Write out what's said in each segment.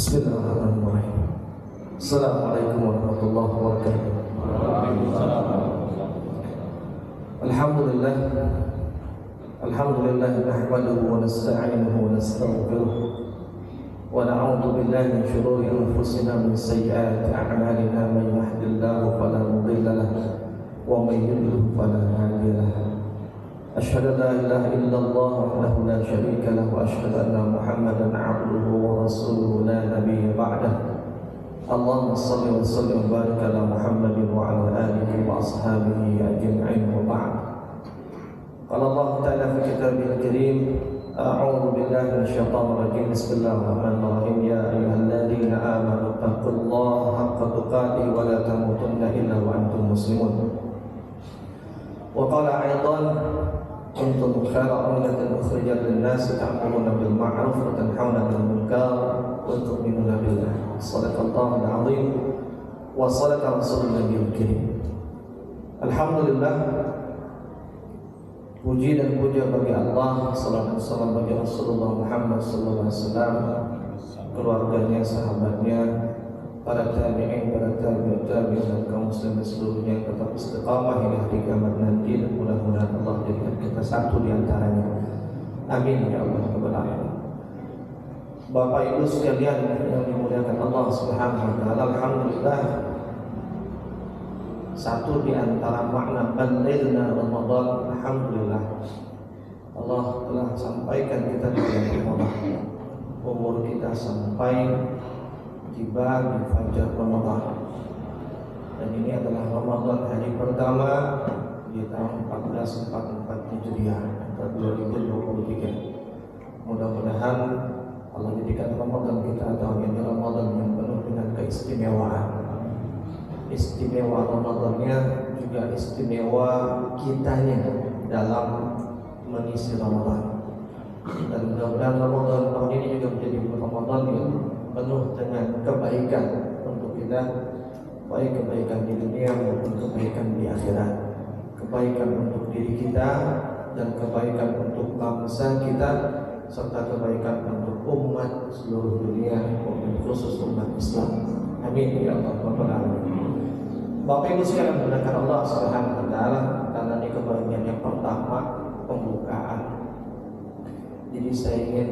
Bismillahirrahmanirrahim. Assalamualaikum warahmatullahi wabarakatuh. Alhamdulillah. Alhamdulillah nahmaduhu wa nasta'inuhu wa nastaghfiruh wa na'udzu billahi min shururi anfusina min sayyiati a'malina man yahdihillahu fala mudilla lahu wa man yudlil fala hadiya lahu. Asyhadu an la ilaha illallah wahdahu la syarika lahu wa asyhadu anna Muhammadan 'abduhu wa rasuluhu la nabiyya ba'dahu. Allahumma shalli wa sallim wa barik ala Muhammadin wa ala alihi wa ashabihi ajma'in wa ba'd. Qala Allah ta'ala fi kitabihil karim, a'udzu billahi minasyaitonir rajim. Bismillahirrahmanirrahim. Ya ayyuhalladzina amanu taqullaha haqqa tuqatih wa la tamutunna illa wa antum muslimun. Wa qala aidan kuntum khayra ummatin ukhrijat lin-nasi ta'muruna bil ma'ruf wa tanhauna 'anil munkar wa tu'minuna billah. Shadaqallahul 'azim wa shadaqa rasulun nabiyil karim. Alhamdulillah, puji dan puja bagi Allah, salawat dan salam bagi Rasulullah Muhammad sallallahu alaihi wasallam, keluarganya, sahabatnya, para tabi'in, para tabi'ut tabi'in dan kaum muslimin seluruhnya yang tetap istiqamah hingga hari kiamat nanti, dan mudah-mudahan Allah jadikan kita satu di antaranya. Amin ya Allah rabbal alamin. Bapak Ibu sekalian yang dimuliakan Allah Subhanahu wa taala, alhamdulillah, satu di antara makna balighna Ramadan, alhamdulillah Allah telah sampaikan kita di bulan Ramadan. Umur kita sampai tiba di fajar Ramadan, dan ini adalah Ramadan hari pertama di tahun 1444 Hijriah atau 2023. Mudah-mudahan Allah jadikan Ramadan kita tahun ini Ramadan yang penuh dengan keistimewaan. Istimewa Ramadannya juga istimewa kitanya dalam mengisi Ramadan. Dan mudah-mudahan Ramadan tahun ini juga menjadi Ramadan yang penuh dengan kebaikan untuk kita, baik kebaikan di dunia maupun kebaikan di akhirat, kebaikan untuk diri kita dan kebaikan untuk bangsa kita, serta kebaikan untuk umat seluruh dunia, maupun khusus umat Islam. Amin ya Allah rabbal alamin. Bapak Ibu sekalian menggunakan Allah Subhanahu wa taala, karena ini kebahagiaan yang pertama, pembukaan. Jadi saya ingin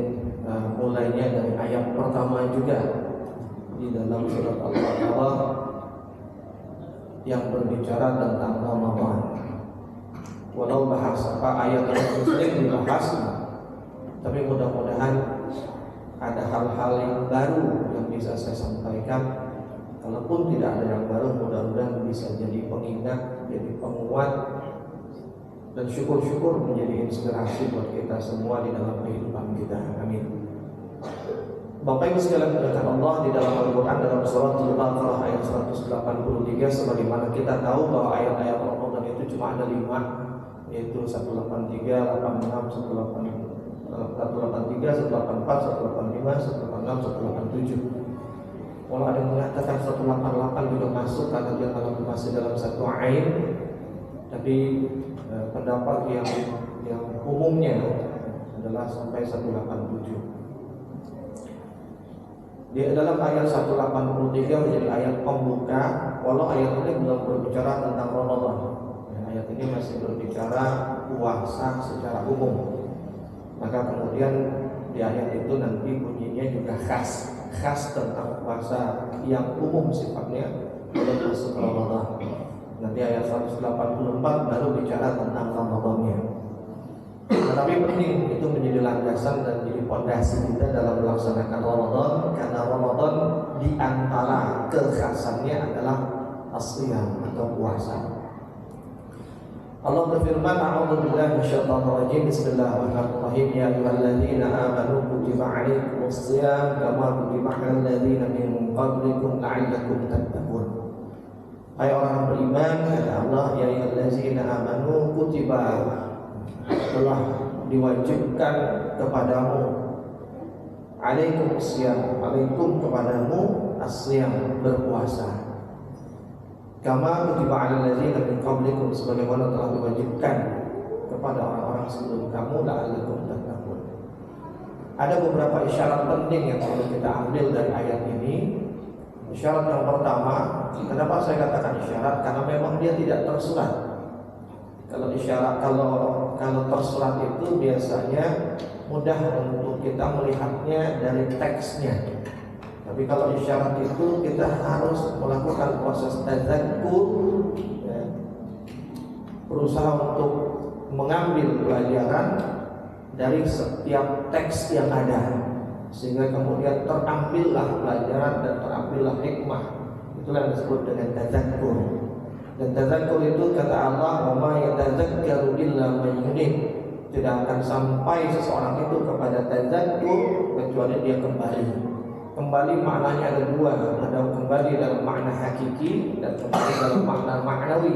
mulainya dari ayat pertama juga di dalam surat Al-Baqarah yang berbicara tentang Ramadan. Walau bahasa ayat yang sering dibahas, tapi mudah-mudahan ada hal-hal yang baru yang bisa saya sampaikan. Kalaupun tidak ada yang baru, mudah-mudahan bisa jadi pengingat, jadi penguat, dan syukur-syukur menjadi inspirasi buat kita semua di dalam kehidupan kita. Amin. Bapak Ibu sekalian dimuliakan Allah, di dalam Al-Quran dalam surat Al-Baqarah ayat 183, sebagaimana kita tahu bahwa ayat-ayat Ramadan itu cuma ada 5, yaitu 183, 86, 183, 184, 185, 186, 187. Kalau ada yang mengatakan 188 juga masuk karena dia masih dalam satu ain, tapi pendapat yang umumnya adalah sampai 187. Di dalam ayat 183 menjadi ayat pembuka, walau ayat ini belum berbicara tentang Ramadan. Ayat ini masih berbicara puasa secara umum. Maka kemudian di ayat itu nanti bunyinya juga khas tentang puasa yang umum sifatnya belum masuk Ramadan. Nanti ayat 184 baru bicara tentang Ramadannya. Tetapi penting itu menjadi landasan dan menjadi fondasi kita dalam melaksanakan Ramadan, karena Ramadan di antara kekhasannya adalah as-shiyam atau puasa. Allah berfirman, a'udzu billahi minasyaitonir rajim. Bismillahirrahmanirrahim. Ya ayyuhalladzina amanu kutiba 'alaikumus shiyam kama kutiba 'alal ladzina min qablikum la'allakum tattaqun. Hai orang beriman, kata Allah, ya ayyuhalladzina amanu kutiba, telah diwajibkan kepadamu, 'alaikumus shiyam, 'alaikum kepadamu as-shiyam, berpuasa. Kama kutiba 'alal ladzina min qablikum, sebagaimana telah diwajibkan kepada orang-orang sebelum kamu, la'allakum tattaqun, Ada beberapa isyarat penting yang perlu kita ambil dari ayat ini. Isyarat yang pertama, kenapa saya katakan isyarat? Karena memang dia tidak tersurat. Kalau isyarat, kalau tersurat itu biasanya mudah untuk kita melihatnya dari teksnya. Tapi kalau isyarat itu kita harus melakukan proses tadzakkur, ya, berusaha untuk mengambil pelajaran dari setiap teks yang ada, sehingga kemudian terambillah pelajaran dan terambillah hikmah. Itulah yang disebut dengan tadzakkur. Dan tadzakkur itu kata Allah, "Wa ma yatadzakkaru illa man yunib." Tidak akan sampai seseorang itu kepada tadzakkur kecuali dia kembali. Kembali maknanya ada dua, ada kembali dalam makna hakiki dan kembali dalam makna maknawi.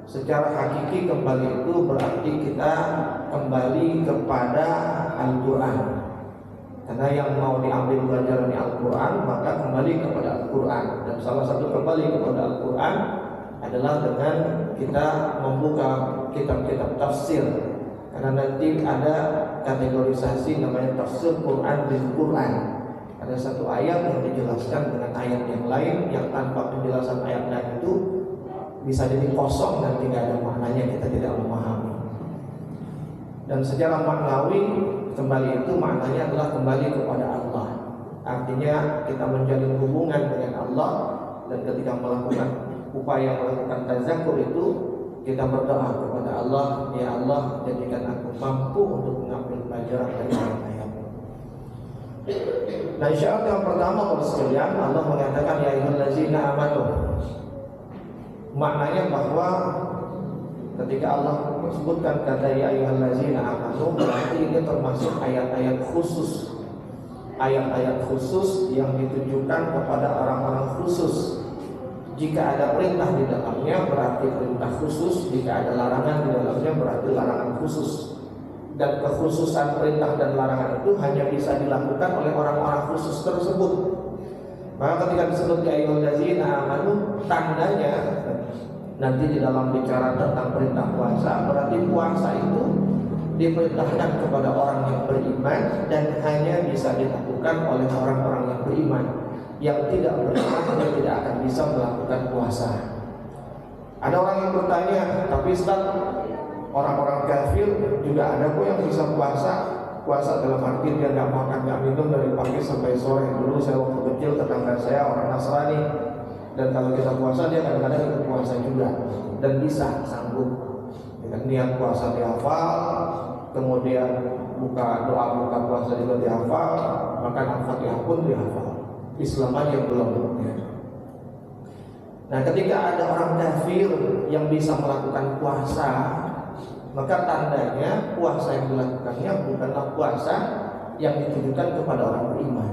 Secara hakiki kembali itu berarti kita kembali kepada Al-Quran. Karena yang mau diambil pelajaran Al-Quran, maka kembali kepada Al-Quran. Dan salah satu kembali kepada Al-Quran adalah dengan kita membuka kitab-kitab tafsir. Karena nanti ada kategorisasi namanya tafsir Quran bil Quran. Ada satu ayat yang dijelaskan dengan ayat yang lain, yang tanpa penjelasan ayat lain itu bisa jadi kosong dan tidak ada maknanya, kita tidak memahami. Dan secara maknawi kembali itu maknanya adalah kembali kepada Allah. Artinya kita menjalin hubungan dengan Allah, dan ketika melakukan upaya melakukan tadzakkur itu kita berdoa kepada Allah, ya Allah jadikan aku mampu untuk mengambil pelajaran dari ayat-ayat. Nah, isyarat yang pertama kalau sekalian, Allah mengatakan ya ayyuhallazina amanu. Maknanya bahwa ketika Allah sebutkan kata ya ayyuhallazina amanu, berarti ini termasuk ayat-ayat khusus. Ayat-ayat khusus yang ditujukan kepada orang-orang khusus. Jika ada perintah di dalamnya berarti perintah khusus, jika ada larangan di dalamnya berarti larangan khusus. Dan kekhususan perintah dan larangan itu hanya bisa dilakukan oleh orang-orang khusus tersebut. Maka ketika disebut ya ayyuhallazina amanu, tandanya nanti di dalam bicara tentang perintah puasa, berarti puasa itu diperintahkan kepada orang yang beriman dan hanya bisa dilakukan oleh orang-orang yang beriman. Yang tidak beriman dia tidak akan bisa melakukan puasa. Ada orang yang bertanya, tapi Ustaz, orang-orang kafir juga ada kok yang bisa puasa. Puasa dalam arti dia nggak makan, nggak minum dari pagi sampai sore. Dulu saya waktu kecil tetangga saya orang Nasrani, dan kalau kita puasa dia kadang-kadang ikut puasa juga dan bisa sanggup. Dengan niat puasa dihafal, kemudian doa buka puasa juga dihafal, makan Al-Fatihah pun dihafal. Islam aja belum. Nah, ketika ada orang kafir yang bisa melakukan puasa, maka tandanya puasa yang dilakukannya bukanlah puasa yang ditujukan kepada orang beriman.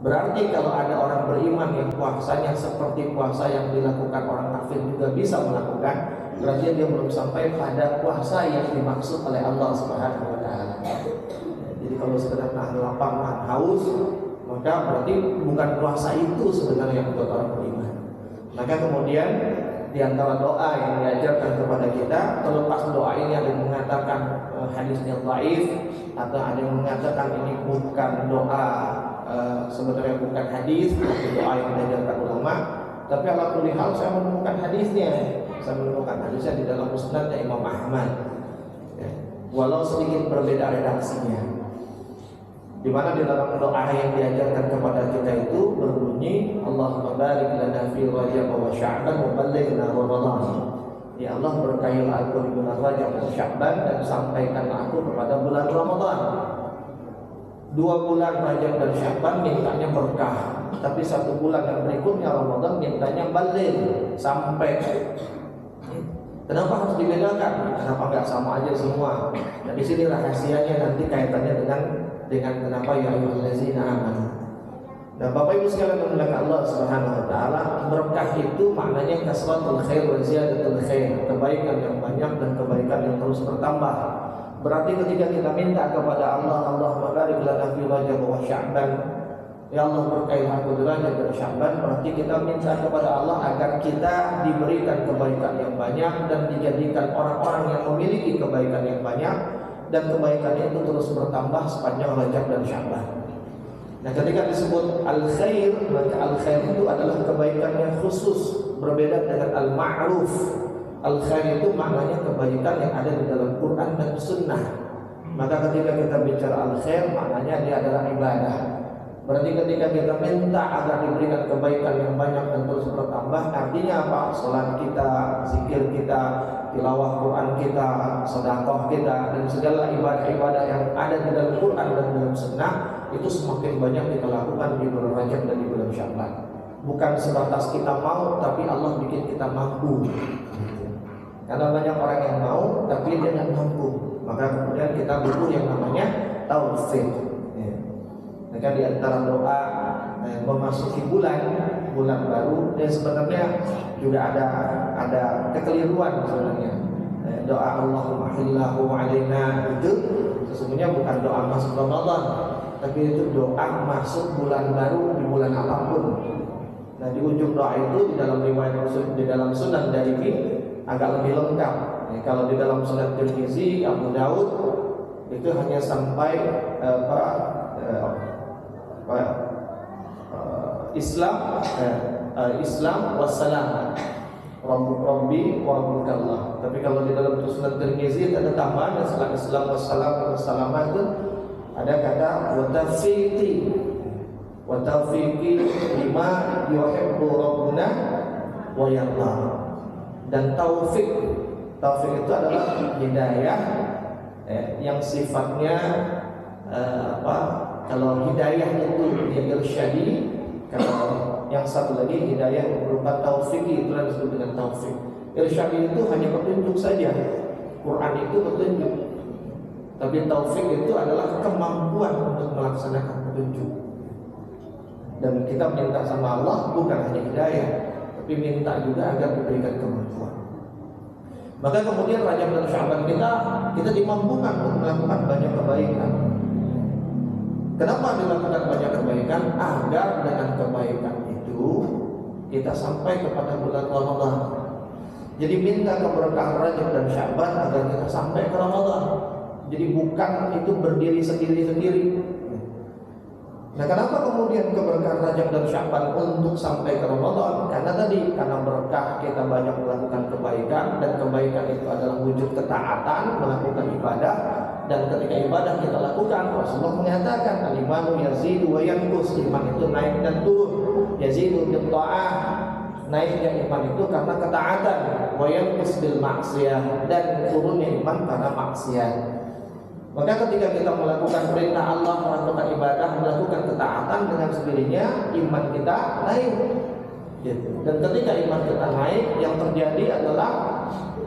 Berarti kalau ada orang beriman yang puasanya seperti puasa yang dilakukan orang kafir juga bisa melakukan, berarti dia belum sampai pada puasa yang dimaksud oleh Allah Subhanahu wa taala. Jadi kalau sekedar nahan lapar, nahan haus, maka berarti bukan puasa itu sebenarnya yang buat orang beriman. Maka kemudian di antara doa yang diajarkan kepada kita, terlepas doa ini ada yang mengatakan hadisnya dhaif, atau ada yang mengatakan ini bukan doa, sebenarnya bukan hadis, tapi doa yang diajarkan ulama. Tapi ala kulli hal saya menemukan hadisnya. Saya menemukan hadisnya di dalam musnadnya Imam Ahmad. Ya. Walau sedikit berbeda redaksinya. Di mana di dalam doa yang diajarkan kepada kita itu berbunyi Allahumma barik lana fi Rajab wa Sya'ban wa ballighna Ramadan. Ya Allah, berkahilah aku di bulan Rajab dan Sya'ban dan sampaikanlah aku kepada bulan Ramadan. 2 bulan Rajab dan Sya'ban mintanya berkah, tapi 1 bulan yang berikutnya Ramadan mintanya baligh, sampai. Kenapa harus dibedakan? Kenapa nggak sama aja semua? Nah, di sini rahasianya nanti kaitannya dengan kenapa ya ayyuhallazina amanu. Nah, Bapak Ibu sekalian memuliakan Allah Subhanahu wa taala, berkah itu maknanya kasratul khair wa ziyadatul khair, kebaikan yang banyak dan kebaikan yang terus bertambah. Berarti ketika kita minta kepada Allah, Allahumma barik lana fi Rajab wa Sya'ban, ya Allah berkailah aku di Rajab dan Sya'ban, berarti kita minta kepada Allah agar kita diberikan kebaikan yang banyak dan dijadikan orang-orang yang memiliki kebaikan yang banyak, dan kebaikannya itu terus bertambah sepanjang Rajab dan Sya'ban. Nah, ketika disebut al-khair, maka al-khair itu adalah kebaikan yang khusus, berbeda dengan al-ma'ruf. Al-khair itu maknanya kebaikan yang ada di dalam Quran dan Sunnah. Maka ketika kita bicara al-khair, maknanya dia adalah ibadah. Berarti ketika kita minta agar diberikan kebaikan yang banyak dan terus bertambah, artinya apa? Salat kita, zikir kita, tilawah Quran kita, sedekah kita, dan segala ibadah-ibadah yang ada di dalam Quran dan dalam Sunnah itu semakin banyak kita lakukan di bulan Rajab dan di bulan Sya'ban. Bukan sebatas kita mau, tapi Allah bikin kita mampu. Karena banyak orang yang mau, tapi dia tidak mampu. Maka kemudian kita butuh yang namanya taufik. Maka di antara doa memasuki bulan baru, dan sebenarnya juga ada kekeliruan sebenarnya. Doa Allahumma ahillahu alaina itu sesungguhnya bukan doa masuk Ramadan, tapi itu doa masuk bulan baru di bulan apapun. Nah, di ujung doa itu di dalam riwayat di dalam Sunan Darimi agak lebih lengkap. Kalau di dalam Sunan Tirmizi, Abu Daud itu hanya sampai Islam wassalam Rabbi wa rabbukallah. Tapi kalau di dalam Sunan Tirmizi ada tambahan setelah Islam wassalam itu ada kata wa taufiqi lima yuhibbu rabbuna wa yarda. Dan taufik itu adalah hidayah yang sifatnya kalau hidayah itu irsyadi, kalau yang satu lagi hidayah berupa taufiki, itu yang disebut dengan taufik. Irsyadi itu hanya petunjuk saja, Quran itu petunjuk. Tapi taufik itu adalah kemampuan untuk melaksanakan petunjuk. Dan kita minta sama Allah bukan hanya hidayah, tapi minta juga agar diberikan kemampuan. Maka kemudian Rajab dan Sya'ban kita dimampukan untuk melakukan banyak kebaikan. Kenapa dilakukan banyak kebaikan? Agar dengan kebaikan itu kita sampai kepada bulan Ramadan. Jadi minta keberkahan Rajab dan Sya'ban agar kita sampai ke Ramadan. Jadi bukan itu berdiri sendiri-sendiri. Nah, kenapa kemudian keberkahan Rajab dan Sya'ban untuk sampai ke Ramadan? Karena berkah kita banyak melakukan kebaikan, dan kebaikan itu adalah wujud ketaatan, melakukan ibadah. Dan ketika ibadah kita lakukan, Rasulullah mengatakan al-imanu yazidu wa yanqus, iman itu naik dan turun. Yazidu bil ta'ah, naiknya iman itu karena ketaatan, wa yanqus bil maksiyah, dan turunnya iman karena maksiat. Maka ketika kita melakukan perintah Allah, melakukan ibadah, melakukan ketaatan, dengan sendirinya iman kita naik. Dan ketika iman kita naik, yang terjadi adalah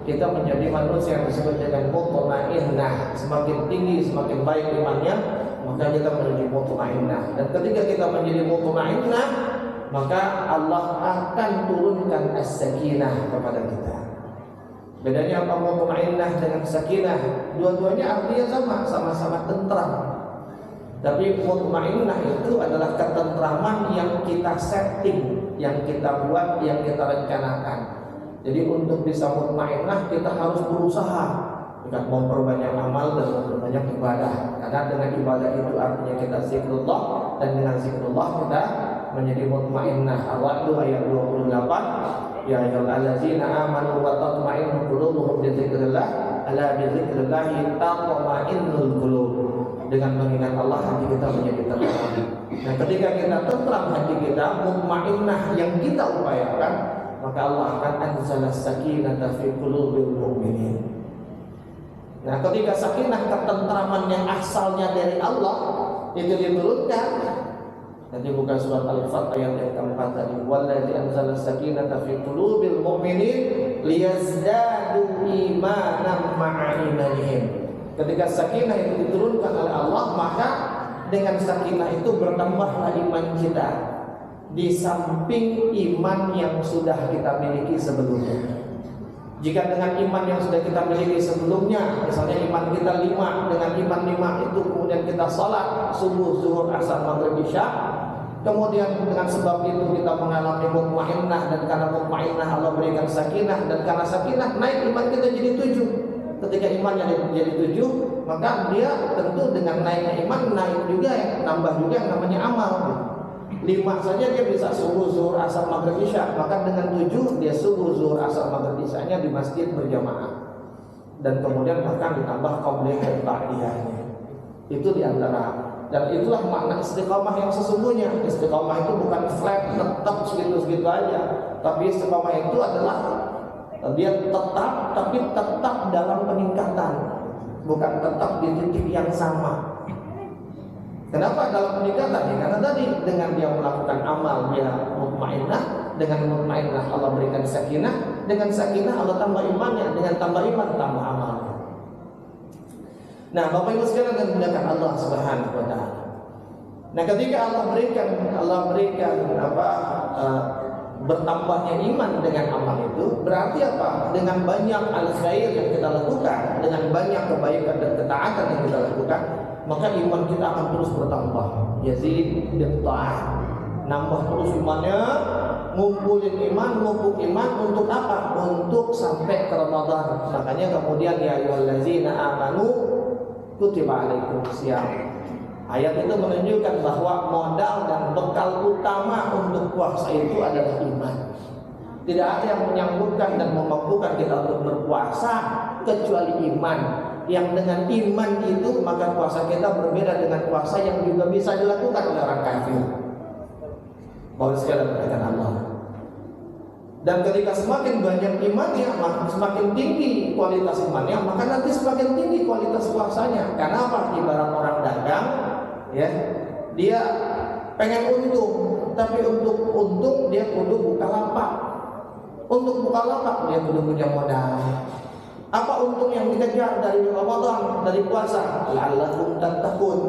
kita menjadi manusia yang disebut dengan mutmainnah. Semakin tinggi, semakin baik imannya, maka kita menjadi mutmainnah. Dan ketika kita menjadi mutmainnah, maka Allah akan turunkan as-sakinah kepada kita. Bedanya apa mutmainnah dengan sakinah? Dua-duanya artinya sama-sama tentram. Tapi mutmainnah itu adalah ketentraman yang kita setting, yang kita buat, yang kita rencanakan. Jadi untuk bisa mutmainnah kita harus berusaha dengan memperbanyak amal dan memperbanyak ibadah. Karena dengan ibadah itu artinya kita zikrullah, dan dengan zikrullah kita menjadi mutmainnah. Al-Waqiah ayat 28. Ya ayyuhallazina amanu wa tatma'innu qulubuhum bi dzikrillah, ala bi dzikrillah tatma'innul qulub. Dengan mengingat Allah hati kita menjadi tenang. Nah, ketika kita tenang hati kita, mutmainnah yang kita upayakan, maka Allah akan anzala sakinata fi qulubil mu'minin. Nah, ketika sakinah, ketentraman yang asalnya dari Allah itu diturunkan, nanti buka surat Al-Fat ayat yang keempat tadi, wallazi anzala sakinata fi qulubil mu'minin liyazdadu imanan ma'a imanihim. Ketika sakinah itu diturunkan oleh Allah, maka dengan sakinah itu bertambahlah iman kita, di samping iman yang sudah kita miliki sebelumnya. Jika dengan iman yang sudah kita miliki sebelumnya, misalnya iman kita 5, dengan iman 5 itu kemudian kita salat subuh, zuhur, asar, maghrib, isya, kemudian dengan sebab itu kita mengalami mutmainnah, dan karena mutmainnah Allah berikan sakinah, dan karena sakinah naik iman kita jadi 7. ketika imannya jadi 7, maka dia tentu dengan naiknya iman naik juga nambah juga yang namanya amal. 5 saja dia bisa subuh, zuhur, asar, maghrib, isya, maka dengan 7 dia subuh, zuhur, asar, maghrib, isyanya di masjid berjamaah. Dan kemudian bahkan ditambah qabliyah dan ba'diyahnya. Itu diantara, dan itulah makna istiqamah yang sesungguhnya. Istiqamah itu bukan flat tetap segitu-segitu aja, tapi istiqamah itu adalah dia tetap, tapi tetap dalam peningkatan, bukan tetap di titik yang sama. Kenapa dalam peningkatan? Ya, karena tadi dengan dia melakukan amal dia mutmainnah, dengan mutmainnah Allah berikan sakinah, dengan sakinah Allah tambah imannya, dengan tambah iman tambah amalnya. Nah, Bapak Ibu sekalian yang dimuliakan Allah Subhanahu wa taala. Nah, ketika Allah berikan bertambahnya iman dengan amal itu berarti apa? Dengan banyak al-khair yang kita lakukan, dengan banyak kebaikan dan ketaatan yang kita lakukan, maka iman kita akan terus bertambah. Yazid bin ta'ah, nambah terus imannya, ngumpulin iman, ngumpul iman untuk apa? Untuk sampai ke Ramadan. Makanya kemudian ya ayyuhallazina amanu kutiba alaikumusiyam. Ayat itu menunjukkan bahwa modal dan bekal utama untuk puasa itu adalah iman. Tidak ada yang menyambutkan dan memampukan kita untuk berpuasa kecuali iman. Yang dengan iman itu maka puasa kita berbeda dengan puasa yang juga bisa dilakukan oleh orang kafir. Bahwa sekalian dengan Allah. Dan ketika semakin banyak imannya, semakin tinggi kualitas imannya, maka nanti semakin tinggi kualitas puasanya. Karena apa? Ibarat orang dagang, ya, dia pengen untung, tapi untuk untung dia kudu buka lapak. Untuk buka lapak dia kudu punya modal. Apa untung yang dikejar dari Ramadan, dari puasa? La'allakum tattaqun.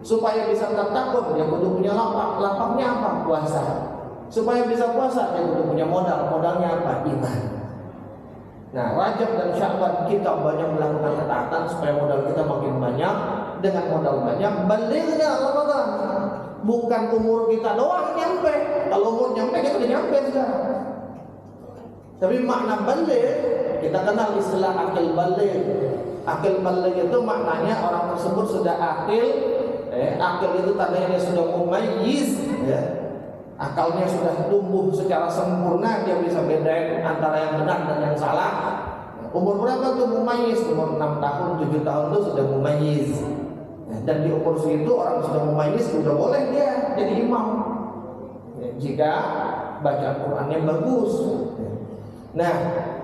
Supaya bisa tattaqun dia kudu punya lapak. Lapaknya apa? Puasa. Supaya bisa puasa dia kudu punya modal. Modalnya apa? Iman. Nah, Rajab dan Sya'ban kita banyak melakukan ketaatan supaya modal kita makin banyak. Dengan modal banyak, balighna Ramadan. Bukan umur kita doang nyampe. Kalau umur nyampe kita udah nyampe sekarang. Tapi makna baligh, kita kenal istilah akil baligh. Akil baligh itu maknanya orang tersebut sudah akil. Akil itu tandanya dia sudah mumayyiz, ya. Akalnya sudah tumbuh secara sempurna, dia bisa bedain antara yang benar dan yang salah. Umur berapa tuh mumayyiz? Umur 6 tahun, 7 tahun itu sudah mumayyiz. Dan di umur segitu orang sudah mumayyiz sudah boleh dia jadi imam. Jika bacaan Qur'annya bagus. Nah,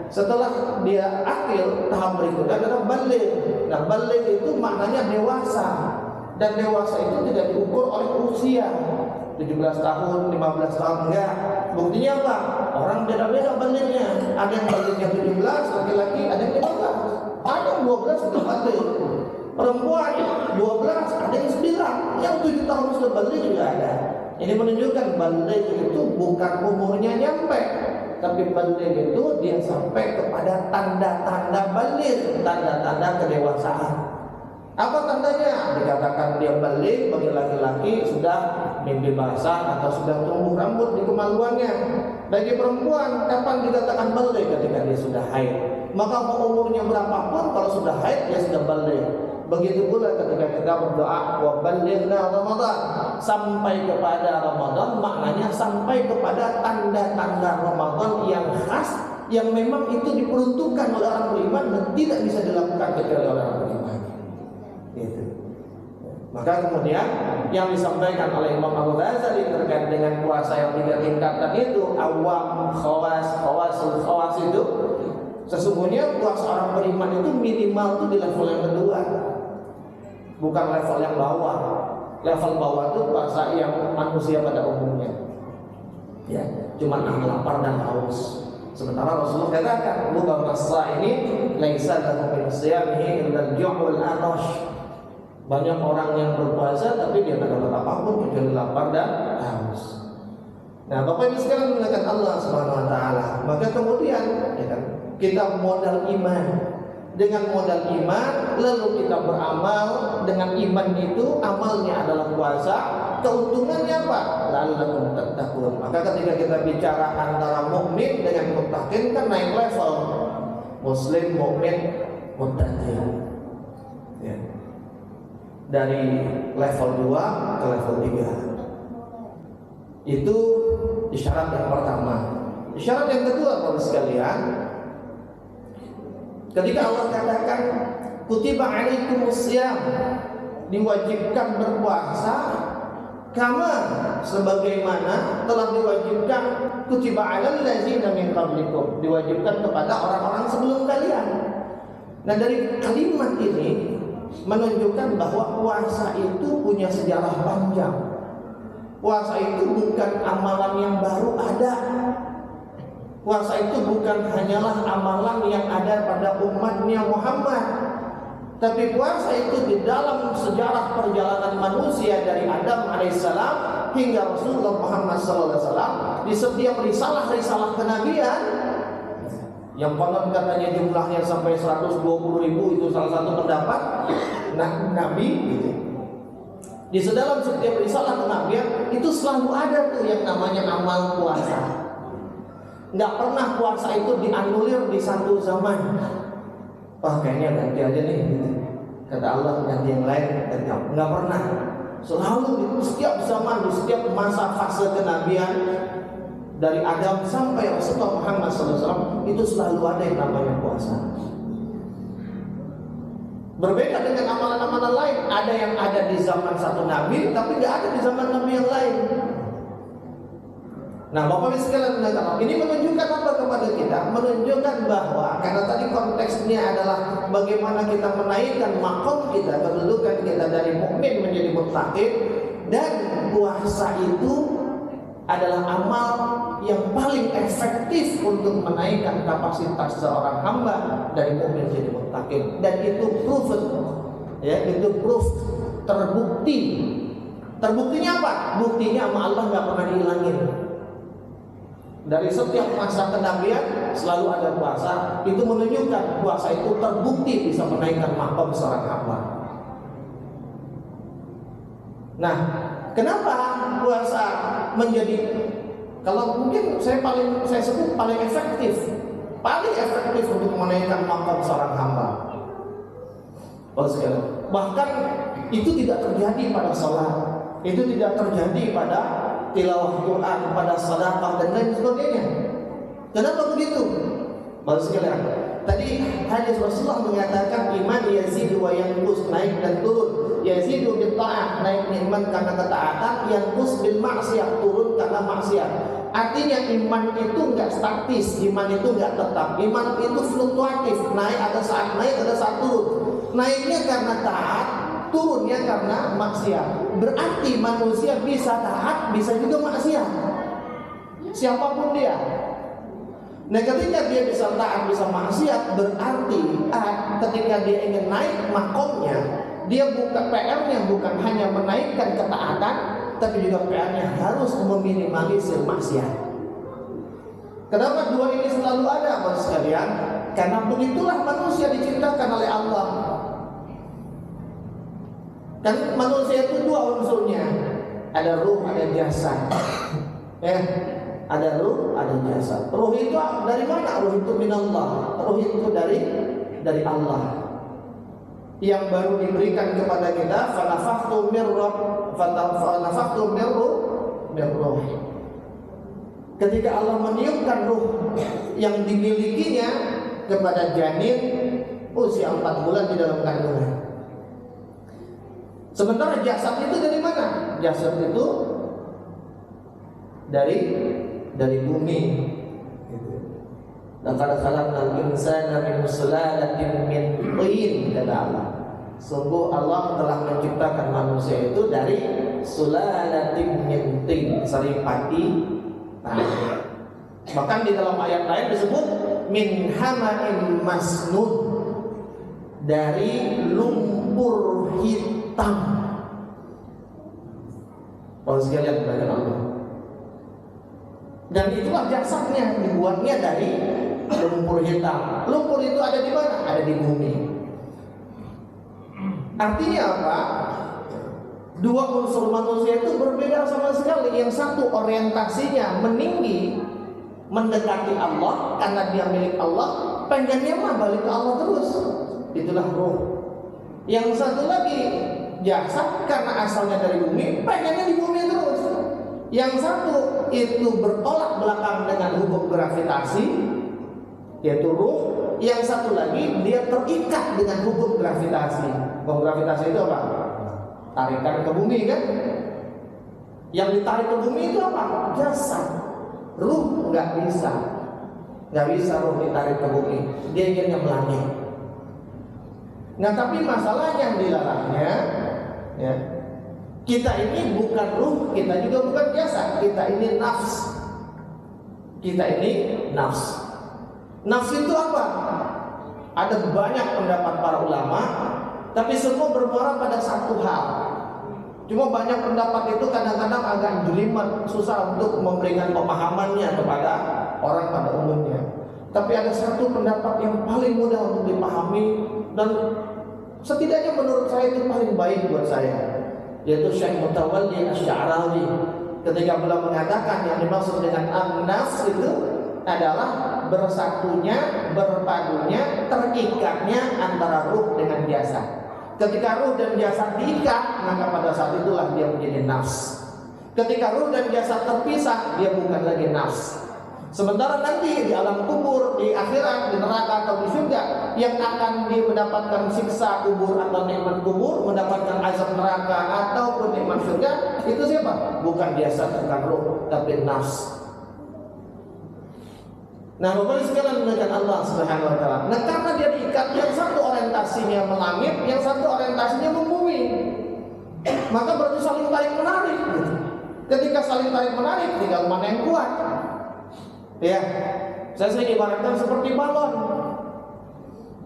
setelah dia akil, tahap berikutnya adalah baligh. Nah, baligh itu maknanya dewasa. Dan dewasa itu tidak diukur oleh usia. 17 tahun, 15 tahun, enggak. Buktinya apa? Orang beda-beda balighnya. Ada yang balighnya 17, laki-laki, ada yang 15. Ada yang 12 sudah baligh. Perempuan 12, ada yang 9. Yang 7 tahun sudah baligh juga ada. Ini menunjukkan baligh itu bukan umurnya nyampe, tapi baligh itu dia sampai kepada tanda-tanda baligh, tanda-tanda kedewasaan. Apa tandanya? Dikatakan dia baligh bagi laki-laki sudah mimpi basah atau sudah tumbuh rambut di kemaluannya. Bagi perempuan kapan dikatakan baligh? Ketika dia sudah haid. Maka mau umurnya berapapun kalau sudah haid dia sudah baligh. Begitu pula ketika kita berdoa wa balighna Ramadan, sampai kepada Ramadan maknanya sampai kepada tanda-tanda Ramadan yang khas yang memang itu diperuntukkan oleh orang beriman dan tidak bisa dilakukan kecuali oleh orang beriman. Gitu. Maka kemudian yang disampaikan oleh Imam Al-Ghazali terkait dengan puasa yang 3 tingkatan itu awam, khawas itu sesungguhnya puasa orang beriman itu minimal itu di level yang kedua, bukan level yang bawah. Level bawah itu puasa yang manusia pada umumnya, ya, cuma lapar dan haus. Sementara Rasulullah katakan, "Bukan masa ini laisa lahu min siyamihi illa al-ju' wal 'atash." Banyak orang yang berpuasa tapi dia tidak dapat apapun kecuali lapar dan haus. Nah, Bapak Ibu sekalian mengatakan Allah Subhanahu wa taala, maka kemudian ya kan, kita modal iman. Dengan modal iman lalu kita beramal dengan iman itu, amalnya adalah puasa. Keuntungannya apa? La'allakum tattaqun. Maka ketika kita bicara antara mukmin dengan muttaqin kan naik level. Muslim, mukmin, muttaqin. Ya. Dari level 2 ke level 3. Itu isyarat yang pertama. Isyarat yang kedua, Bapak sekalian, ketika Allah katakan kutiba alaikumusiyam, diwajibkan berpuasa, kama sebagaimana telah diwajibkan kutiba alal ladzina min qablikum, diwajibkan kepada orang-orang sebelum kalian. Nah, dari kalimat ini menunjukkan bahwa puasa itu punya sejarah panjang. Puasa itu bukan amalan yang baru ada. Puasa itu bukan hanyalah amalan yang ada pada umatnya Muhammad, tapi puasa itu di dalam sejarah perjalanan manusia dari Adam alaihissalam hingga Rasulullah Muhammad SAW. Di setiap risalah-risalah kenabian yang konon katanya jumlahnya sampai 120.000, itu salah satu pendapat Nabi gitu. Di dalam setiap risalah kenabian itu selalu ada tuh yang namanya amal puasa. Nggak pernah puasa itu dianulir di satu zaman. Wah, kayaknya ganti aja nih gitu. Kata Allah ganti yang lain, nggak pernah. Selalu di setiap zaman, di setiap masa fase kenabian dari Adam sampai Rasulullah Muhammad SAW itu selalu ada yang namanya puasa. Berbeda dengan amalan-amalan lain, ada yang ada di zaman satu nabi, tapi nggak ada di zaman nabi yang lain. Nah, Bapak Ibu sekalian, ini menunjukkan apa kepada kita? Menunjukkan bahwa karena tadi konteksnya adalah bagaimana kita menaikkan makom kita, kedudukan kita dari mukmin menjadi muttaqin, dan puasa itu adalah amal yang paling efektif untuk menaikkan kapasitas seorang hamba dari mukmin menjadi muttaqin, dan itu proven, ya, itu proof, terbukti. Terbuktinya apa? Buktinya sama Allah nggak pernah dihilangin. Dari setiap masa kenabian selalu ada puasa. Itu menunjukkan puasa itu terbukti bisa menaikkan makom seorang hamba. Nah, kenapa puasa menjadi, kalau mungkin saya sebut paling efektif untuk menaikkan makom seorang hamba. Bahkan itu tidak terjadi pada sholat, itu tidak terjadi pada tilawah Quran, pada sedekah dan lain sebagainya. Kenapa begitu? Bapak sekalian, tadi hadis Rasulullah mengatakan iman yazidu wa yanqus, naik dan turun. Yazidu bil ta'ah, naik iman karena ketaatan, yanqus bil maksiat, turun karena maksiat. Artinya iman itu enggak statis, iman itu enggak tetap. Iman itu fluktuatif, naik ada saat naik, ada saat turun. Naiknya karena taat, turunnya karena maksiat. Berarti manusia bisa taat, bisa juga maksiat, siapapun dia. Nah, ketika dia bisa taat, bisa maksiat, berarti ketika dia ingin naik makomnya, dia PR-nya bukan hanya menaikkan ketaatan, tapi juga PR-nya harus meminimalisir maksiat. Kenapa dua ini selalu ada, Bapak sekalian? Karena begitulah manusia diciptakan oleh Allah. Kan manusia itu dua unsurnya, ada ruh, ada jasad. Ada ruh, ada jasad. Ruh itu dari mana? Ruh itu minallah. Ruh itu dari Allah, yang baru diberikan kepada kita. Fanafakhtu min ruh. Ketika Allah meniupkan ruh yang dimilikinya kepada janin usia 4 bulan di dalam kandungan. Sementara jasad itu dari mana? Jasad itu dari bumi. Laqad khalaqnal insana min sulalatin min tin, kata Allah. Sungguh Allah telah menciptakan manusia itu dari sulalatin min tin, saripati tanah. Bahkan di dalam ayat lain disebut min hama'in masnud, dari lumpur hitam. Kalau sekalian belajar Allah. Dan itulah jasadnya, dibuatnya dari lumpur hitam. Lumpur itu ada di mana? Ada di bumi. Artinya apa? Dua unsur manusia itu berbeda sama sekali. Yang satu orientasinya meninggi, mendekati Allah karena dia milik Allah, pengennya mah balik ke Allah terus. itulah ruh. Yang satu lagi jasad karena asalnya dari bumi, pengennya di bumi terus. Yang satu itu bertolak belakang dengan hukum gravitasi, yaitu ruh. Yang satu lagi dia terikat dengan hukum gravitasi. Hukum gravitasi itu apa? Tarikan ke bumi kan? Yang ditarik ke bumi itu apa? Jasad. Ruh nggak bisa ruh ditarik ke bumi. Dia inginnya melangit. Nah tapi masalah yang dilarangnya, ya, kita ini bukan ruh, kita juga bukan jasad. Kita ini nafs. Kita ini nafs. Nafs itu apa? Ada banyak pendapat para ulama, tapi semua bermuara pada satu hal. Cuma banyak pendapat itu kadang-kadang agak jelimet, susah untuk memberikan pemahamannya kepada orang pada umumnya. Tapi ada satu pendapat yang paling mudah untuk dipahami dan setidaknya menurut saya itu paling baik buat saya, yaitu Syekh Mutawalli Asy-Sya'rawi ketika beliau mengatakan yang dimaksud dengan an-nafs itu adalah bersatunya, berpadunya, terikatnya antara ruh dengan jasad. Ketika ruh dan jasad diikat, maka pada saat itulah dia menjadi nafs. Ketika ruh dan jasad terpisah, dia bukan lagi nafs. Sementara nanti di alam kubur, di akhirat, di neraka atau di surga, yang akan mendapatkan siksa kubur atau nikmat kubur, mendapatkan azab neraka ataupun nikmat surga, itu siapa? Bukan jasad, bukan ruh, tapi nafs. Nah, Bapak sekalian dengan Allah Subhanahu wa taala. Nah, karena dia diikat, yang satu orientasinya melangit, yang satu orientasinya membumi. Maka berarti saling tarik menarik gitu. Ketika saling tarik menarik, tinggal mana yang kuat. Ya. Saya sering ibaratkan seperti balon.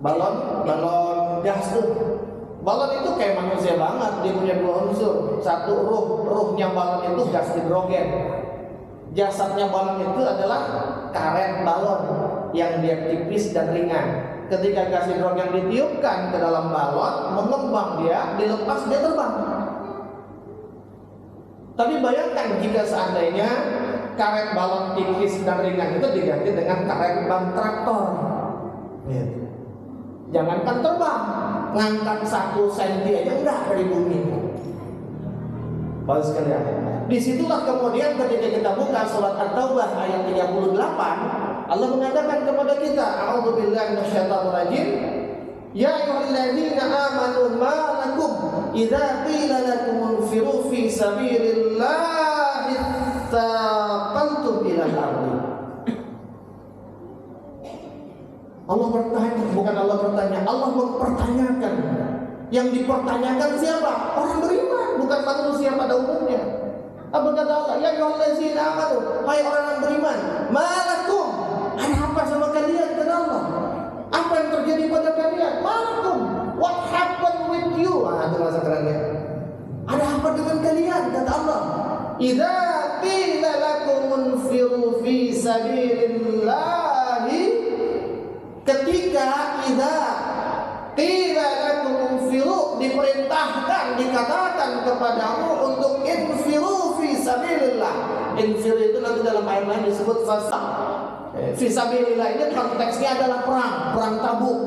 Balon gas tuh. Balon itu kayak manusia banget, dia punya dua unsur. Satu ruhnya balon itu gas hidrogen. Jasadnya balon itu adalah karet balon yang dia tipis dan ringan. Ketika gas hidrogen ditiupkan ke dalam balon, mengembang dia, dilepas dia terbang. Tapi bayangkan jika seandainya karet balon tipis dan ringan itu diganti dengan karet ban traktor. Jangankan terbang, ngangkat 1 cm aja enggak dari bumi. Bagus sekalian. Disitulah kemudian ketika kita buka surat At-Taubah ayat 38, Allah mengatakan kepada kita, a'udzubillahi minasyaitonir rajim, ya ayyuhalladzina amanu ma lakum idza qila lakum unfiru fi sabilillahi tsaqaltum ilal ardi. Allah bertanya, bukan Allah bertanya, Allah mempertanyakan. Yang dipertanyakan siapa? Orang beriman, bukan manusia pada umumnya. Apa kata Allah? Ya ayyuhallazina amanu, hai orang yang beriman, malakum, ada apa sama kalian kata Allah? Apa yang terjadi pada kalian? Malakum, what happened with you? Itu bahasa kerennya. Ada apa dengan kalian kata Allah? Idza qila lakum unfiru fi sabilillahi, ketika idza qila lakum unfiru, diperintahkan, dikatakan kepadamu untuk infiru fi sabilillah. Infiru itu nanti dalam ayat lain disebut fasa. Fi sabilillah ini konteksnya adalah perang Tabuk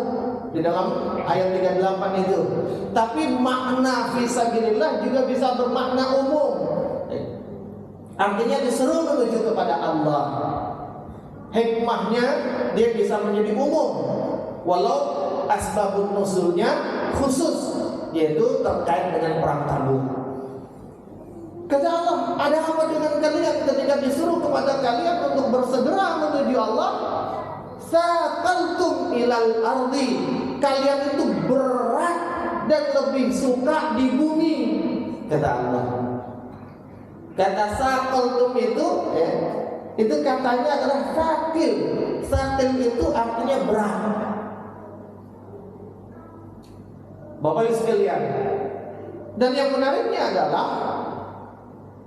di dalam ayat 38 itu. Tapi makna fi sabilillah juga bisa bermakna umum. Artinya disuruh menuju kepada Allah. Hikmahnya dia bisa menjadi umum, walau asbabun nuzulnya khusus, yaitu terkait dengan perang Tabuk. Kata Allah, ada apa dengan kalian ketika disuruh kepada kalian untuk bersegera menuju Allah? Saqaltum ilal ardi, kalian itu berat dan lebih suka di bumi, kata Allah. Kata saqaltum itu itu katanya adalah sakil. Sakil itu artinya berat. Bapak Ibu sekalian, dan yang menariknya adalah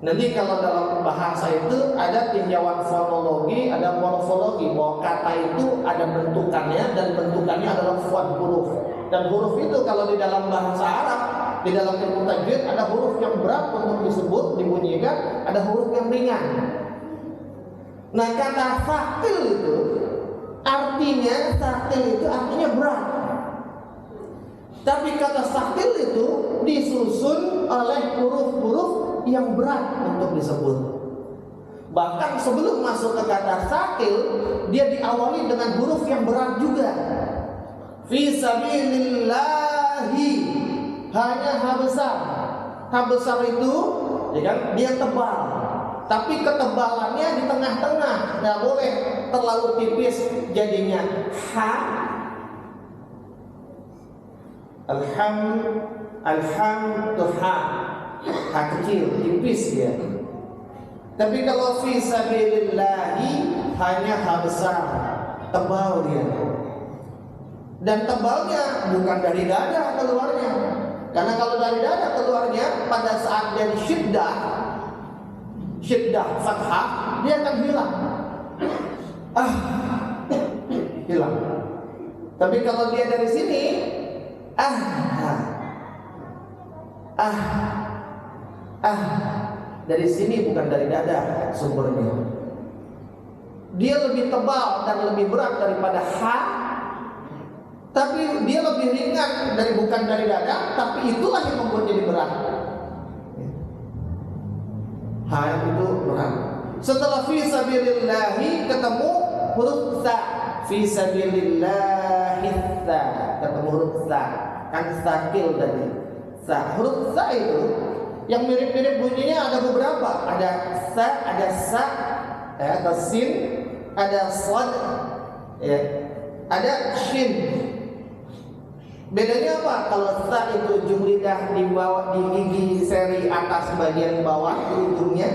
nanti kalau dalam bahasa itu ada tinjauan fonologi, ada morfologi, bahwa kata itu ada bentukannya dan bentukannya adalah huruf. Dan huruf itu kalau di dalam bahasa Arab, di dalam ilmu tajwid ada huruf yang berat untuk disebut, dibunyikan, ada huruf yang ringan. Nah, kata sakil itu artinya berat. Tapi kata sakil itu disusun oleh huruf-huruf yang berat untuk disebut. Bahkan sebelum masuk ke kata sakil, dia diawali dengan huruf yang berat juga. Fi sabilillahi, hanya ha besar. Ha besar itu, ya kan, dia tebal. Tapi ketebalannya di tengah-tengah, nggak boleh terlalu tipis, jadinya ha. Alham tuh ha kecil, tipis dia. Tapi kalau fi sabilillahi hanya ha besar, tebal dia. Dan tebalnya bukan dari dada keluarnya. Karena kalau dari dada keluarnya pada saat dia syiddah fathah, dia akan hilang. Hilang. Tapi kalau dia dari sini dari sini, bukan dari dada sumbernya. Dia lebih tebal dan lebih berat daripada ha, tapi dia lebih ringan bukan dari dada, tapi itulah yang membuat jadi berat. Ha itu berat. Setelah fi sabilillahi ketemu huruf sa. Fi sabilillahi sa, ketemu huruf sa. Kan sakil tadi. Sa, huruf sa itu yang mirip-mirip bunyinya ada beberapa. Ada sa, ada sa, ada sin, ada sad, ya. Ada shin. Bedanya apa? Kalau sa itu ujung lidah di bawah, di gigi seri atas bagian bawah di ujungnya.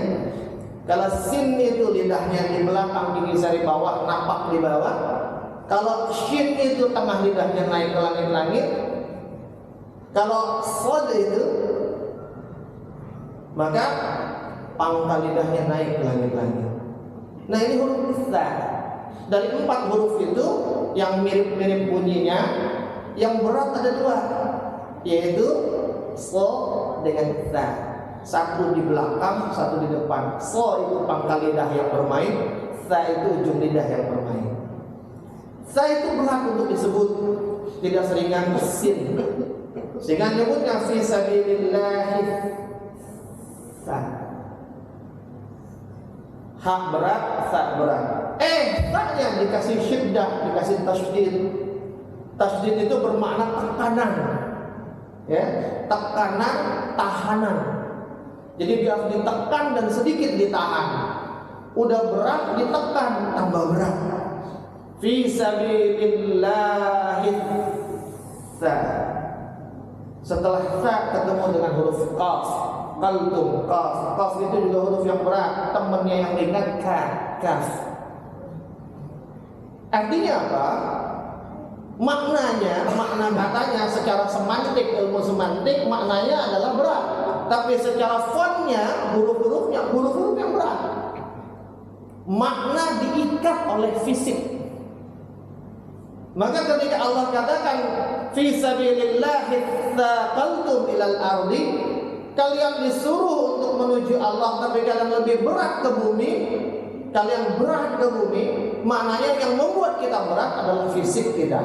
Kalau sin itu lidahnya di belakang gigi seri bawah, napak di bawah. Kalau shin itu tengah lidahnya naik ke langit-langit. Kalau sad itu, maka pangkal lidahnya naik ke langit-langit. Nah, ini huruf sa. Dari 4 huruf itu yang mirip-mirip bunyinya, yang berat ada 2, yaitu so dengan sa. Satu di belakang, satu di depan. So itu pangkal lidah yang bermain, sa itu ujung lidah yang bermain. Sa itu berat untuk disebut, tidak seringan sin. Sehingga nyebutnya fi sabilillahi sa. Ha berat, sa berat. Sa-nya dikasih syiddah, dikasih tasydid. Tasydid itu bermakna tekanan, ya, tekanan, tahanan. Jadi dia harus ditekan dan sedikit ditahan. Udah berat ditekan, tambah berat. Fi sabilillahi sa. Setelah sa ketemu dengan huruf qaf, qaltum, qaf. Qaf itu juga huruf yang berat, temannya yang ringan kaf. Artinya apa? Maknanya, makna katanya secara semantik, ilmu semantik, maknanya adalah berat. Tapi secara fontnya, huruf-hurufnya, huruf-huruf yang berat. Makna diikat oleh fisik. Maka ketika Allah katakan fi sabilillahi tsaqaltum ilal ardi, kalian disuruh untuk menuju Allah, tapi kalian lebih berat ke bumi. Kalian berat ke bumi, maknanya yang membuat kita berat adalah fisik kita.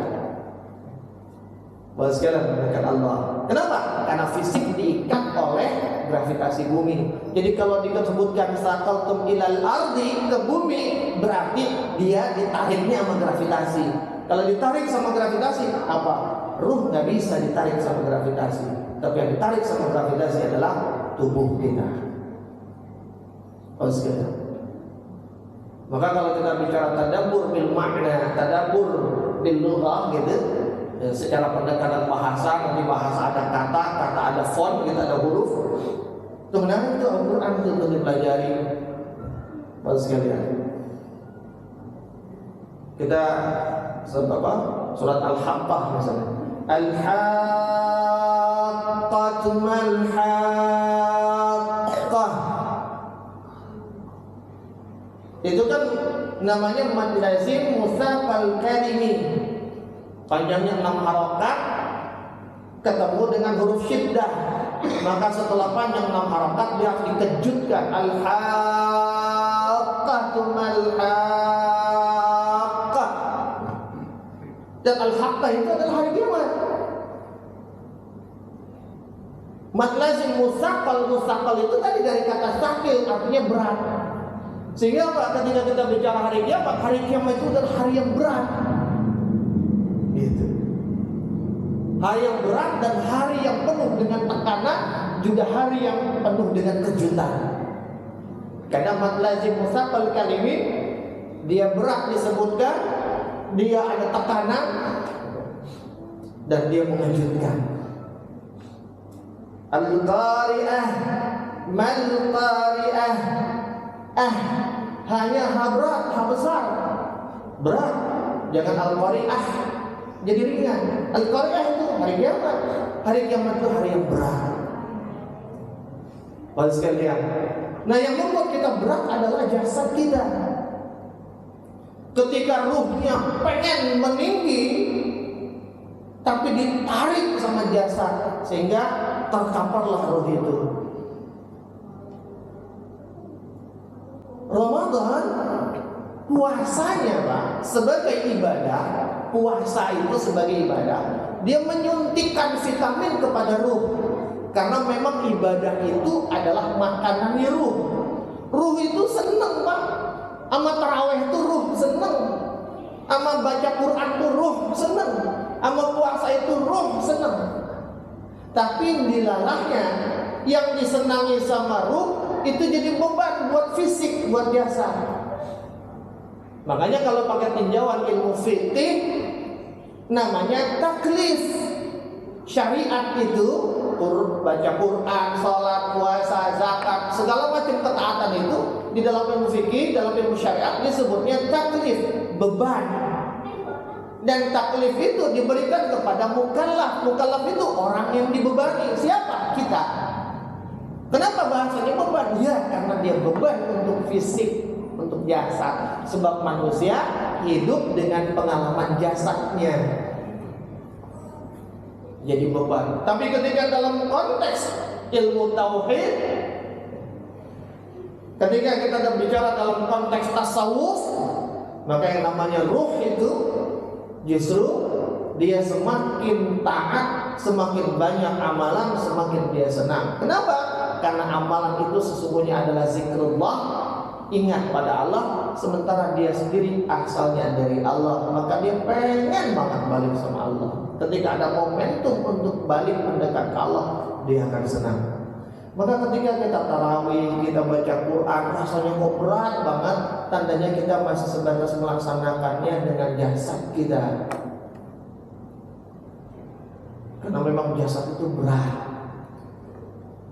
Bahwa sekalian mendekat Allah. Kenapa? Karena fisik diikat oleh gravitasi bumi. Jadi kalau disebutkan tsaqaltum ilal ardi, ke bumi, berarti dia ditariknya sama gravitasi. Kalau ditarik sama gravitasi, apa? Ruh nggak bisa ditarik sama gravitasi. Tapi yang ditarik sama gravitasi adalah tubuh kita. Sekalian. Maka kalau kita bicara tadabbur bil makna, tadabbur bil lughah gitu, secara pendekatan bahasa, nanti bahasa ada kata ada font, kita ada huruf. Sebenarnya itu Al-Qur'an itu untuk dipelajari. Sekalian. Kita surat Al-Haqqah misalnya. Al-Haqqatu mal-Haqqah. Itu kan namanya mad lazim musaqal kalimi. Panjangnya 6 harokat ketemu dengan huruf syiddah. Maka setelah panjang 6 harokat dia harus dikejutkan. Al-Haqqatu mal-Haqqah. Dan Al-Haqqah itu adalah hari kiamat. Mad lazim musaqqal itu tadi dari kata sakil, artinya berat. Sehingga apa? Ketika kita bicara hari kiamat itu adalah hari yang berat. Gitu. Hari yang berat dan hari yang penuh dengan tekanan, juga hari yang penuh dengan kejutan. Karena mad lazim musaqqal kalimi, dia berat disebutkan, dia ada tekanan, dan dia mengejutkan. Al-qari'ah, mal qari'ah. Hanya berat, besar, berat. Jangan al-qari'ah jadi ringan. Al-qari'ah itu hari kiamat. Hari kiamat itu hari yang berat. Bapak sekalian, nah yang membuat kita berat adalah jasad kita. Ketika ruhnya pengen meninggi, tapi ditarik sama jasad, sehingga terkaparlah roh itu. Ramadan puasanya Pak sebagai ibadah, puasa itu sebagai ibadah, dia menyuntikkan vitamin kepada ruh. Karena memang ibadah itu adalah makanannya ruh. Ruh itu seneng Pak, sama taraweh itu ruh seneng, sama baca Quran itu ruh seneng, sama puasa itu ruh seneng. Tapi dilalahnya yang disenangi sama ruh itu jadi beban buat fisik, buat jasad. Makanya kalau pakai tinjauan ilmu fikih namanya taklif. Syariat itu baca Quran, sholat, puasa, zakat, segala macam ketaatan itu di dalam ilmu fikih, dalam ilmu syariat disebutnya taklif, beban. Dan taklif itu diberikan kepada mukallaf. Mukallaf itu orang yang dibebani. Siapa? Kita. Kenapa bahasanya beban? Ya, karena dia beban untuk fisik, untuk jasad. Sebab manusia hidup dengan pengalaman jasadnya. Jadi beban. Tapi ketika dalam konteks ilmu tauhid, ketika kita berbicara dalam konteks tasawuf, maka yang namanya ruh itu justru dia semakin taat, semakin banyak amalan, semakin dia senang. Kenapa? Karena amalan itu sesungguhnya adalah zikrullah, ingat pada Allah, sementara dia sendiri asalnya dari Allah, maka dia pengen banget balik sama Allah. Ketika ada momentum untuk balik mendekat ke Allah, dia akan senang. Maka ketika kita tarawih, kita baca Quran, rasanya kok berat banget, tandanya kita masih sebatas melaksanakannya dengan jasad kita. Karena memang jasad itu berat.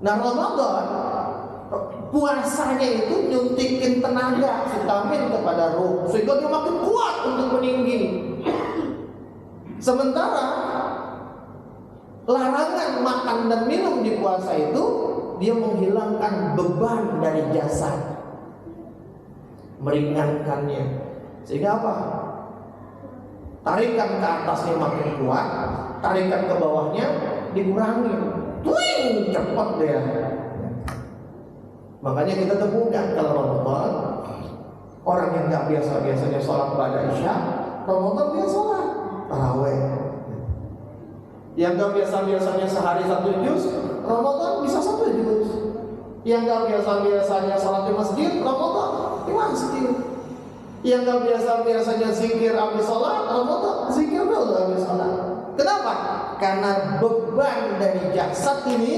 Nah Ramadan, puasanya itu nyuntikin tenaga, vitamin kepada ruh, sehingga dia makin kuat untuk meninggi. Sementara larangan makan dan minum di puasa itu dia menghilangkan beban dari jasad, meringankannya. Sehingga apa? Tarikan ke atasnya makin kuat, tarikan ke bawahnya dikurangi. Twing, cepat dia. Makanya kita temukan kalau Ramadan, orang yang nggak biasanya sholat pada Isya, Ramadan dia sholat taraweh. Yang gak biasanya sehari 1 juz, Ramadan bisa 1 juz. Yang gak biasanya sholat di masjid, Ramadan di masjid. Yang gak biasanya zikir habis sholat, Ramadan zikir dulu habis sholat. Kenapa? Karena beban dari jasad ini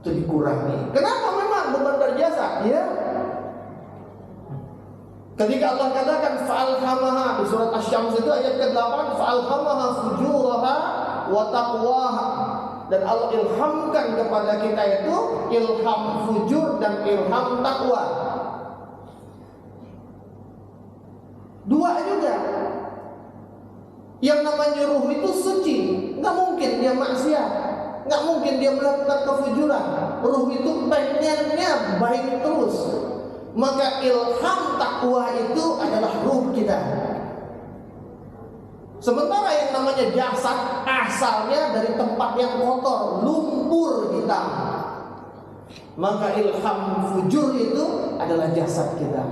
itu dikurangi. Kenapa memang beban dari jasad? Ya, ketika Allah katakan fa'alhamaha di surat Asy-Syams itu ayat ke-8, fa'alhamaha fujuraha wa taqwaha. Dan Allah ilhamkan kepada kita itu ilham fujur dan ilham taqwa. Dua juga. Yang namanya ruh itu suci, nggak mungkin dia maksiat, nggak mungkin dia melakukan kefujuran. Ruh itu pengennya baik terus. Maka ilham takwa itu adalah ruh kita. Sementara yang namanya jasad asalnya dari tempat yang kotor, lumpur hitam. Maka ilham fujur itu adalah jasad kita.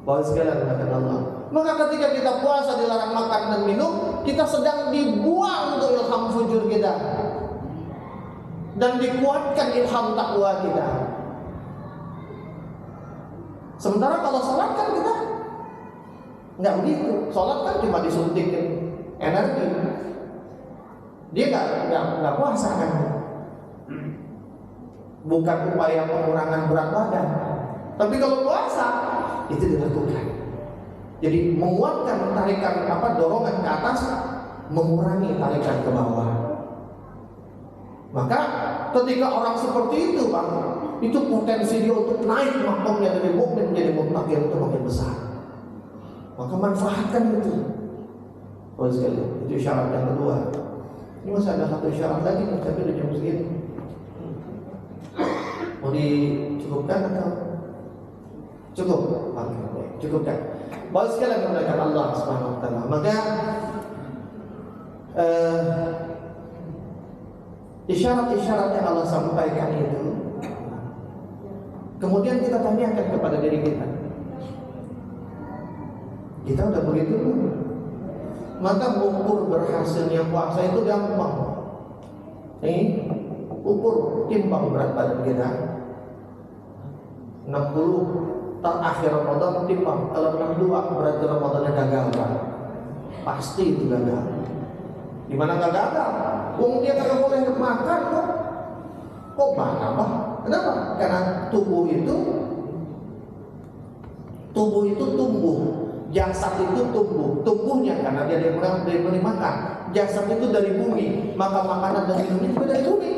Bapak sekalian kata Allah, Maka ketika kita puasa dilarang makan dan minum, kita sedang dibuang untuk ilham fujur kita dan dikuatkan ilham takwa kita. Sementara kalau sholat kan kita nggak begitu. Sholat kan cuma disuntik energi, dia nggak puasa kan. Bukan upaya pengurangan berat badan. Tapi kalau puasa itu dilakukan. Jadi menguatkan tarikan dorongan ke atas, mengurangi tarikan ke bawah. Maka ketika orang seperti itu, Pak, itu potensi dia untuk naik makomnya dari mukmin menjadi muttaqin itu makin besar. Maka manfaatkan itu. Oh sekali, itu syarat yang kedua. Ini masih ada satu syarat lagi, tapi udah jam segini. Mau dicukupkan atau cukup? Cukupkan. Baik sekali kemuliaan Allah Subhanahu wa taala. Maka isyarat-isyarat yang Allah sampaikan itu, kemudian kita tanyakan kepada diri kita. Kita udah begitu belum? Maka ukur berhasilnya puasa itu gampang. Ukur, timbang berat badan kita 60 terakhir Ramadan, timbang. Kalau 62 berarti Ramadannya gagal, Pak. Pasti itu gagal. Gimana nggak gagal? Dia nggak boleh makan kok. Kok mana, Pak? Kenapa? Karena tubuh itu tumbuh. Jasad itu tumbuhnya karena dia dari makan. Jasad itu dari bumi, maka makanan dan minum itu dari bumi.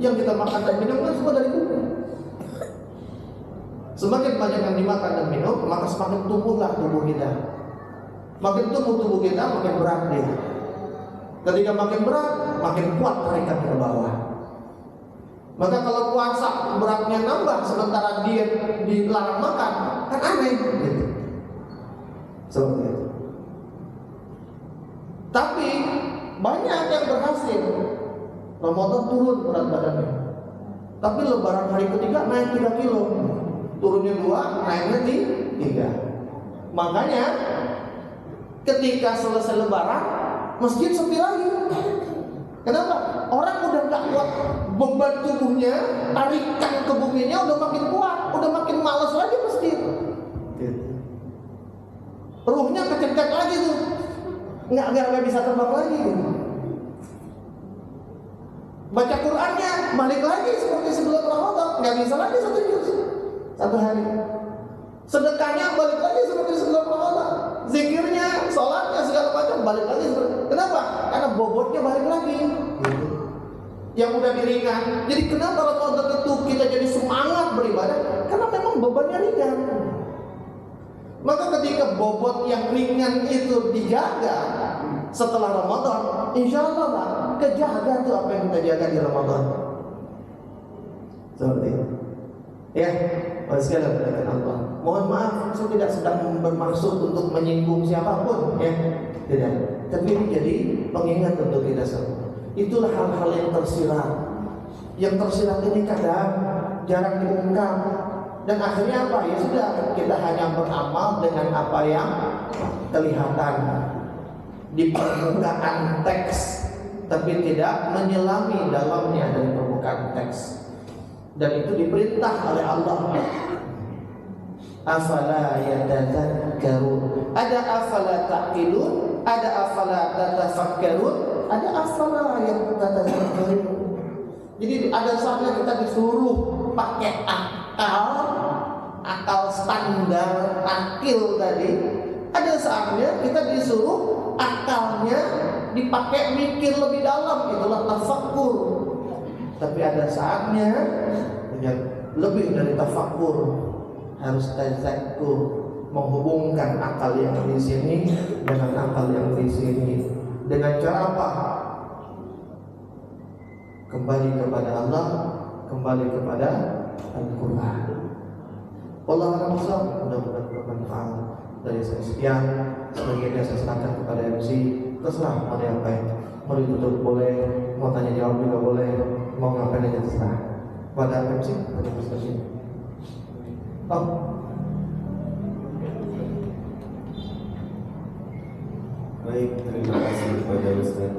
Yang kita makan dan minum kan semua dari bumi. Semakin banyak yang dimakan dan minum, maka semakin tumbuhlah tubuh kita. Makin tumbuh tubuh kita, makin berat dia. Ketika makin berat, makin kuat tarikan ke bawah. Maka kalau puasa beratnya nambah sementara dia dilarang makan, kan aneh gitu. Seperti itu. Tapi banyak yang berhasil. Ramadan turun berat badannya. Tapi lebaran hari ketiga naik 3 kilo. Turunnya 2, naiknya 3. Makanya ketika selesai lebaran, masjid sepi lagi. Kenapa? Orang udah gak kuat, beban tubuhnya, tarikan ke buminya udah makin kuat, udah makin malas lagi masjid. Ruhnya kecengkak lagi tuh, nggak bisa terbang lagi. Baca Qurannya balik lagi seperti sebelum Ramadan, nggak bisa lagi satu hari. Sedekahnya balik lagi seperti sebelum Ramadan. Zikirnya, sholatnya, segala macam balik lagi. Kenapa? Karena bobotnya balik lagi. Yang udah diringan. Jadi kenapa Ramadan itu kita jadi semangat beribadah? Karena memang bebannya ringan. Maka ketika bobot yang ringan itu dijaga setelah Ramadan, insya Allah lah, kejaga tuh apa yang kita jaga di Ramadan. Seperti itu. Ya, sekali lagi Allah. Mohon maaf, saya tidak sedang bermaksud untuk menyinggung siapapun, ya, tidak. Tapi ini jadi pengingat untuk kita semua. Itulah hal-hal yang tersirat. Yang tersirat ini kadang jarang diungkap. Dan akhirnya apa? Ya sudah, kita hanya beramal dengan apa yang kelihatan di permukaan teks, tapi tidak menyelami dalamnya dari permukaan teks. Dan itu diperintah oleh Allah. Afala yatadzakkarun. Ada afala taqilun, ada afala tatafakkarun, ada afala yatadzakkarun. Jadi ada saatnya kita disuruh pakai akal standar akil tadi. Ada saatnya kita disuruh akalnya dipakai mikir lebih dalam, itulah tafakkur. Tapi ada saatnya lebih dari tafakkur, harus tazakkur, menghubungkan akal yang di sini dengan akal yang di sini. Dengan cara apa? Kembali kepada Allah, kembali kepada Al-Quran. Allah Rasul, mudah-mudahan bermanfaat. Dari saya sekian, sebagiannya saya serahkan kepada MC. Terserah mau diapain, mau ditutup boleh, mau tanya jawab juga boleh, mau ngapain aja terserah. Pada MC, pada diskusi. Oh. Baik, terima kasih kepada Ustaz.